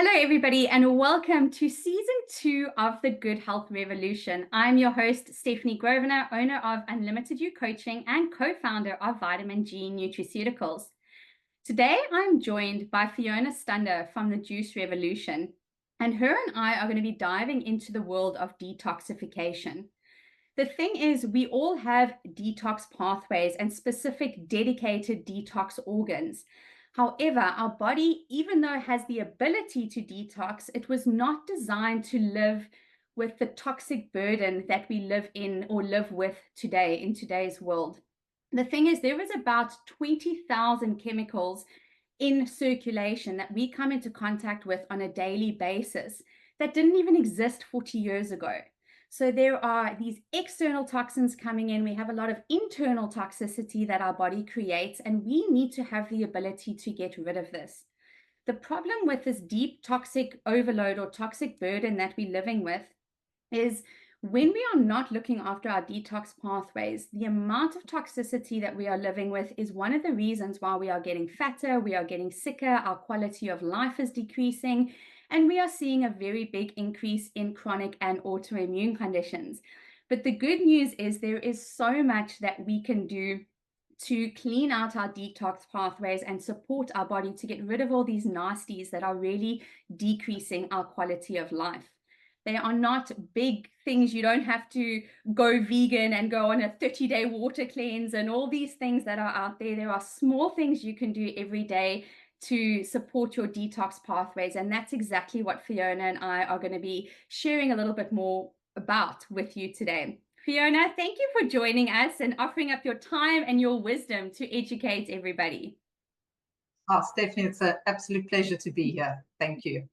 Hello, everybody, and welcome to season 2 of the Good Health Revolution. I'm your host, Stephanie Grosvenor, owner of Unlimited You Coaching and co-founder of Vitamin G Nutraceuticals. Today, I'm joined by Fiona Stunder from the Juice Revolution, and her and I are going to be diving into the world of detoxification. The thing is, we all have detox pathways and specific dedicated detox organs. However, our body, even though it has the ability to detox, it was not designed to live with the toxic burden that we live in or live with today in today's world. The thing is, there is about 20,000 chemicals in circulation that we come into contact with on a daily basis that didn't even exist 40 years ago. So there are these external toxins coming in. We have a lot of internal toxicity that our body creates, and we need to have the ability to get rid of this. The problem with this deep toxic overload or toxic burden that we're living with is when we are not looking after our detox pathways, the amount of toxicity that we are living with is one of the reasons why we are getting fatter, we are getting sicker, our quality of life is decreasing, and we are seeing a very big increase in chronic and autoimmune conditions. But the good news is there is so much that we can do to clean out our detox pathways and support our body to get rid of all these nasties that are really decreasing our quality of life. They are not big things. You don't have to go vegan and go on a 30-day water cleanse and all these things that are out there. There are small things you can do every day to support your detox pathways. And that's exactly what Fiona and I are going to be sharing a little bit more about with you today. Fiona, thank you for joining us and offering up your time and your wisdom to educate everybody. Oh, Stephanie, it's an absolute pleasure to be here. Thank you.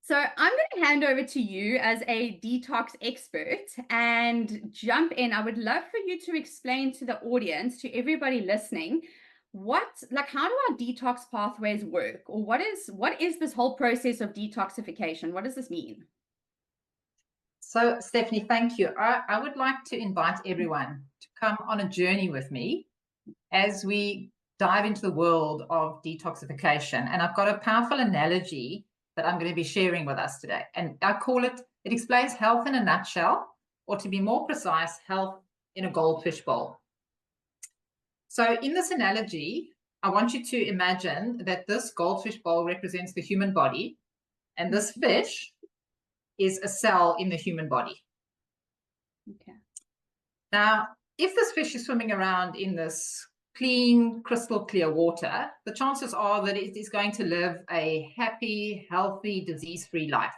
So I'm going to hand over to you as a detox expert and jump in. I would love for you to explain to the audience, to everybody listening, how do our detox pathways work? Or what is this whole process of detoxification? What does this mean? So, Stephanie, thank you. I would like to invite everyone to come on a journey with me as we dive into the world of detoxification. And I've got a powerful analogy that I'm going to be sharing with us today. And I call it explains health in a nutshell, or to be more precise, health in a goldfish bowl. So in this analogy, I want you to imagine that this goldfish bowl represents the human body, and this fish is a cell in the human body. Okay. Now, if this fish is swimming around in this clean, crystal clear water, the chances are that it is going to live a happy, healthy, disease-free life.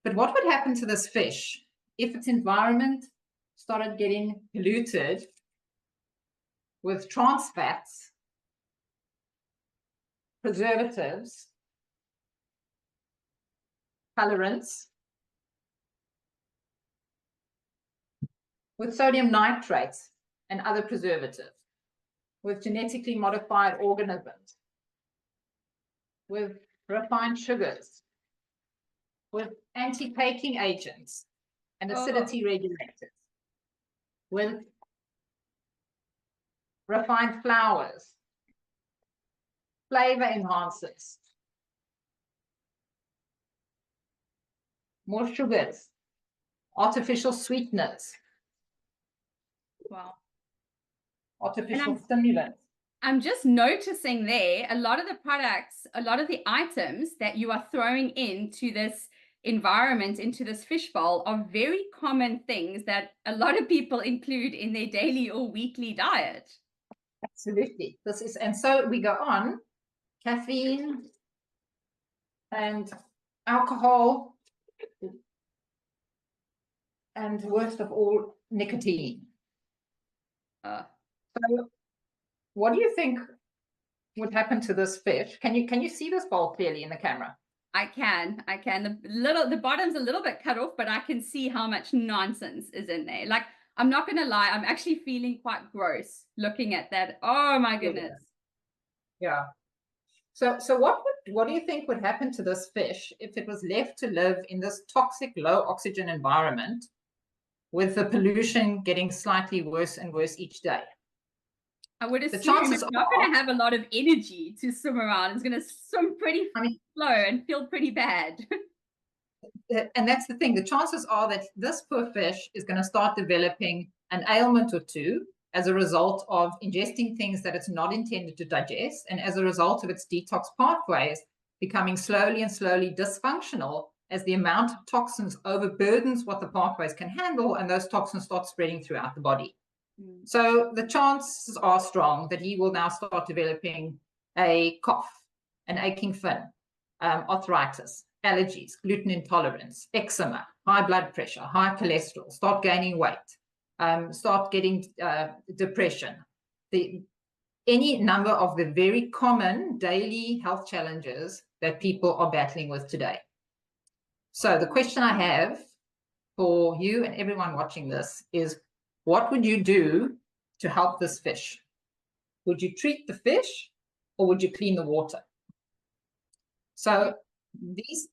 But what would happen to this fish if its environment started getting polluted with trans fats, preservatives, colorants, with sodium nitrates and other preservatives, with genetically modified organisms, with refined sugars, with anti-caking agents and acidity regulators, with refined flours, flavor enhancers, more sugars, artificial sweeteners. Wow. Artificial stimulants. I'm just noticing there a lot of the products, a lot of the items that you are throwing into this environment, into this fishbowl, are very common things that a lot of people include in their daily or weekly diet. Absolutely. And so we go on, caffeine and alcohol, and worst of all, nicotine. So what do you think would happen to this fish? Can you see this bowl clearly in the camera? I can. The bottom's a little bit cut off, but I can see how much nonsense is in there. Like, I'm not going to lie, I'm actually feeling quite gross looking at that. Oh my goodness. Yeah. So what do you think would happen to this fish if it was left to live in this toxic, low oxygen environment with the pollution getting slightly worse and worse each day? I would The assume chances it's not going are, to have a lot of energy to swim around. It's going to swim pretty I mean, slow and feel pretty bad. and that's the thing, the chances are that this poor fish is going to start developing an ailment or two as a result of ingesting things that it's not intended to digest, and as a result of its detox pathways becoming slowly and slowly dysfunctional as the amount of toxins overburdens what the pathways can handle, and those toxins start spreading throughout the body. So the chances are strong that he will now start developing a cough, an aching fin, arthritis, allergies, gluten intolerance, eczema, high blood pressure, high cholesterol, start gaining weight, start getting depression, any number of the very common daily health challenges that people are battling with today. So the question I have for you and everyone watching this is, what would you do to help this fish? Would you treat the fish or would you clean the water? So these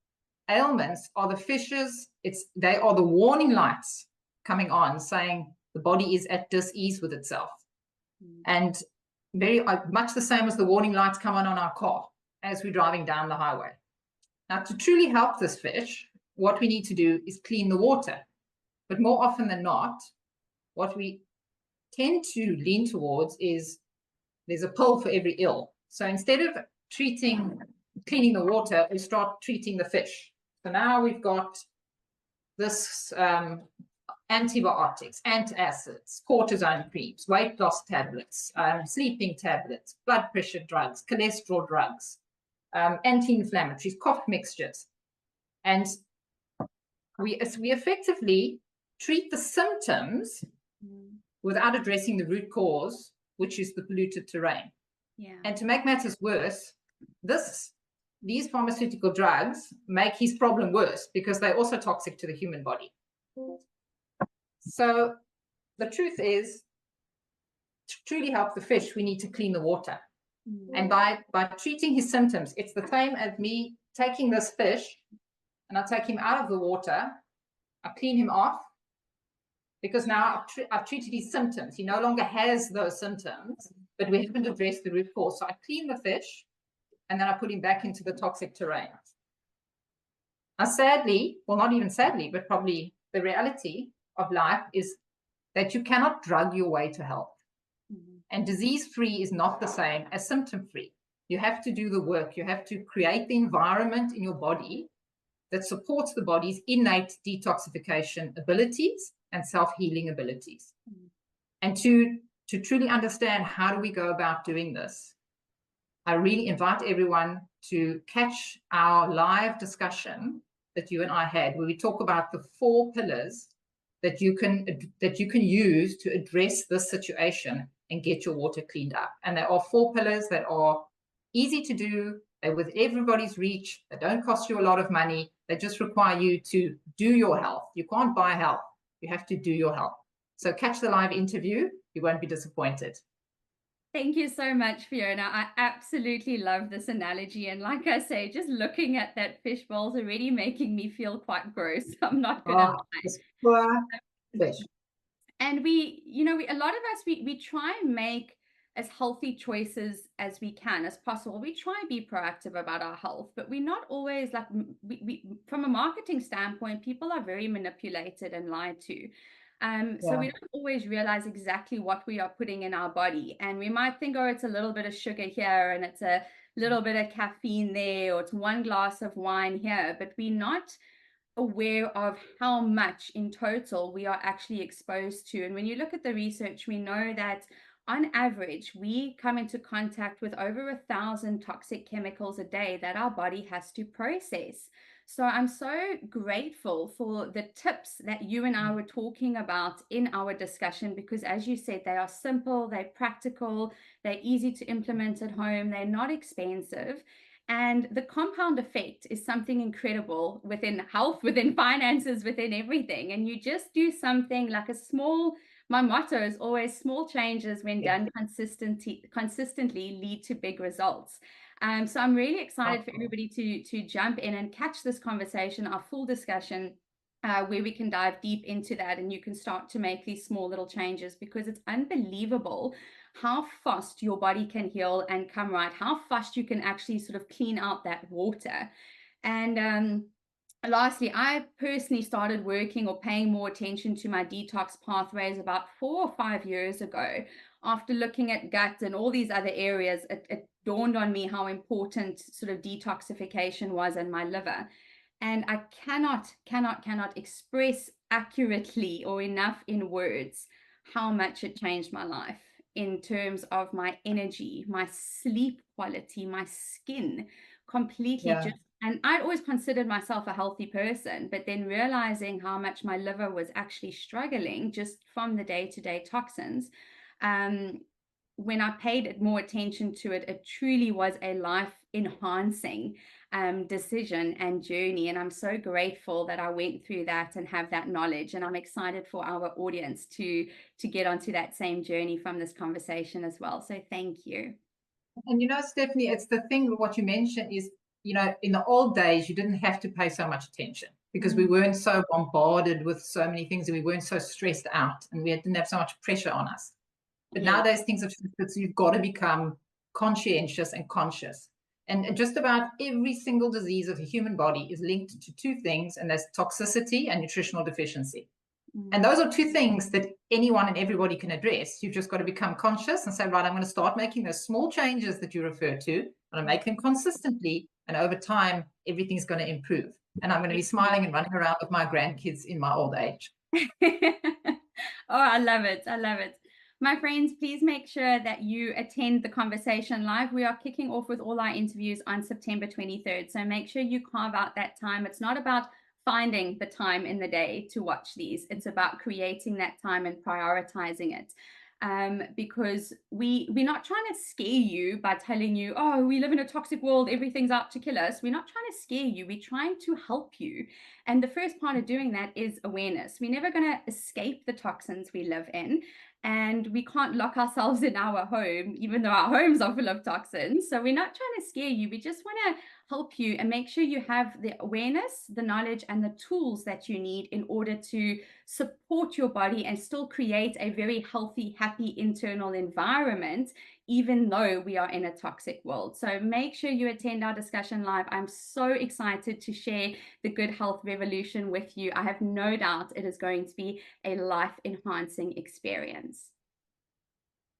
ailments are the fishes, they are the warning lights coming on saying the body is at dis-ease with itself. And very much the same as the warning lights come on our car as we're driving down the highway. Now, to truly help this fish, what we need to do is clean the water. But more often than not, what we tend to lean towards is there's a pill for every ill. So instead of cleaning the water, we start treating the fish. So now we've got this antibiotics, antacids, cortisone creams, weight loss tablets, sleeping tablets, blood pressure drugs, cholesterol drugs, anti-inflammatories, cough mixtures. And we effectively treat the symptoms without addressing the root cause, which is the polluted terrain. Yeah. And to make matters worse, these pharmaceutical drugs make his problem worse because they're also toxic to the human body. So the truth is, to truly help the fish, we need to clean the water. And by treating his symptoms, it's the same as me taking this fish and I take him out of the water, I clean him off, because now I've treated his symptoms. He no longer has those symptoms, but we haven't addressed the root cause. So I clean the fish and then I put him back into the toxic terrain. Now, sadly, well, not even sadly, but probably the reality of life is that you cannot drug your way to health. And disease-free is not the same as symptom-free. You have to do the work. You have to create the environment in your body that supports the body's innate detoxification abilities and self-healing abilities. And to truly understand how do we go about doing this, I really invite everyone to catch our live discussion that you and I had, where we talk about the 4 pillars that you can use to address this situation and get your water cleaned up. And there are 4 pillars that are easy to do. They're with everybody's reach. They don't cost you a lot of money. They just require you to do your health. You can't buy health. You have to do your health. So catch the live interview. You won't be disappointed. Thank you so much, Fiona. I absolutely love this analogy. And like I say, just looking at that fish bowl is already making me feel quite gross. I'm not going to lie. This poor fish. And a lot of us, we try and make as healthy choices as we can, as possible. We try and be proactive about our health, but we're not always like, from a marketing standpoint, people are very manipulated and lied to. So we don't always realize exactly what we are putting in our body. And we might think, oh, it's a little bit of sugar here and it's a little bit of caffeine there, or it's 1 glass of wine here, but we're not aware of how much in total we are actually exposed to. And when you look at the research, we know that on average, we come into contact with over 1,000 toxic chemicals a day that our body has to process. So I'm so grateful for the tips that you and I were talking about in our discussion, because as you said, they are simple, they're practical, they're easy to implement at home, they're not expensive. And the compound effect is something incredible within health, within finances, within everything. And you just do something like my motto is always small changes when done consistently lead to big results. So I'm really excited for everybody to jump in and catch this conversation, our full discussion, where we can dive deep into that and you can start to make these small little changes, because it's unbelievable how fast your body can heal and come right, how fast you can actually sort of clean out that water. And lastly, I personally started working or paying more attention to my detox pathways about 4 or 5 years ago. After looking at gut and all these other areas, it dawned on me how important sort of detoxification was in my liver. And I cannot express accurately or enough in words how much it changed my life in terms of my energy, my sleep quality, my skin, completely Yeah. just. And I'd always considered myself a healthy person, but then realizing how much my liver was actually struggling just from the day-to-day toxins, um, when I paid more attention to it, it truly was a life enhancing decision and journey. And I'm so grateful that I went through that and have that knowledge. And I'm excited for our audience to get onto that same journey from this conversation as well. So thank you. And Stephanie, it's the thing, what you mentioned is, in the old days, you didn't have to pay so much attention because we Mm, weren't so bombarded with so many things and we weren't so stressed out and we didn't have so much pressure on us. But yes. nowadays things have shifted, so you've got to become conscientious and conscious. And just about every single disease of the human body is linked to two things, and that's toxicity and nutritional deficiency. And Mm. those are two things that anyone and everybody can address. You've just got to become conscious and say, right, I'm going to start making those small changes that you refer to. I'm going to make them consistently. And over time, everything's going to improve. And I'm going to be smiling and running around with my grandkids in my old age. Oh, I love it. I love it. My friends, please make sure that you attend the conversation live. We are kicking off with all our interviews on September 23rd. So make sure you carve out that time. It's not about finding the time in the day to watch these, it's about creating that time and prioritizing it. Because we're not trying to scare you by telling you, oh, we live in a toxic world, everything's out to kill us. We're not trying to scare you, we're trying to help you. And the first part of doing that is awareness. We're never going to escape the toxins we live in. And we can't lock ourselves in our home, even though our homes are full of toxins. So we're not trying to scare you. We just want to help you and make sure you have the awareness, the knowledge, and the tools that you need in order to support your body and still create a very healthy, happy internal environment, even though we are in a toxic world. So make sure you attend our discussion live. I'm so excited to share the Good Health Revolution with you. I have no doubt it is going to be a life enhancing experience.